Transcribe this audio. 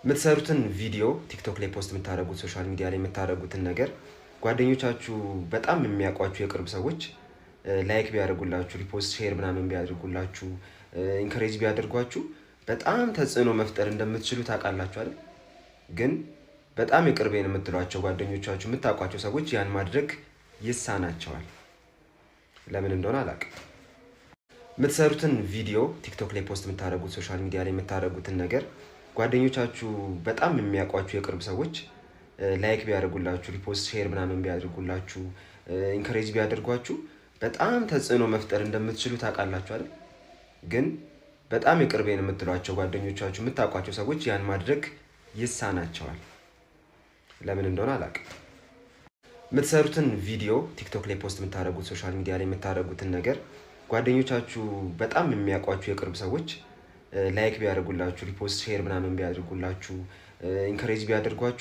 የምትሰሩትን ቪዲዮ ቲክቶክ ላይ ፖስት የምታደርጉት ሶሻል ሚዲያ ላይ የምታደርጉትን ነገር ጓደኞቻችሁ በጣም የሚያውቋችሁ የቅርብ ሰዎች ላይክ ቢያደርጉላችሁ ሪፖስት ሼር ምናምን ቢያደርጉላችሁ ኢንከሬጅ ቢያደርጓችሁ በጣም ተጽዕኖ መፍጠር እንደምትችሉ ታውቃላችሁ አይደል? ግን በጣም የቅርቤን የምትሏቸው ጓደኞቻችሁ የምታውቋቸው ሰዎች ያን ማድረግ ይሳናቸዋል። ለምን እንደሆነ አላውቅም። የምትሰሩትን ቪዲዮ ቲክቶክ ላይ ፖስት የምታደርጉት ሶሻል ሚዲያ ላይ የምታደርጉትን ነገር ጓደኞቻችሁ በጣም የሚያውቋችሁ የቅርብ ሰዎች ላይክ ቢያደርጉላችሁ ሪፖስት ሼር ምናምን ቢያደርጉላችሁ ኢንከሬጅ ቢያደርጓችሁ በጣም ተጽዕኖ መፍጠር እንደምትችሉ ታውቃላችሁ አይደል? ግን በጣም የቅርቤን የምትሏቸው ጓደኞቻችሁ የምታውቋቸው ሰዎች ያን ማድረግ ይሳናቸዋል። ለምን እንደሆነ አላውቅም። የምትሰሩትን ቪዲዮ ቲክቶክ ላይ ፖስት የምታደርጉት ሶሻል ሚዲያ ላይ የምታደርጉትን ነገር ጓደኞቻችሁ በጣም የሚያውቋችሁ የቅርብ ሰዎች ላይክ ቢያደርጉላችሁ ሪፖስት ሼር ምናምን ቢያደርጉላችሁ ኢንከሬጅ ቢያደርጓችሁ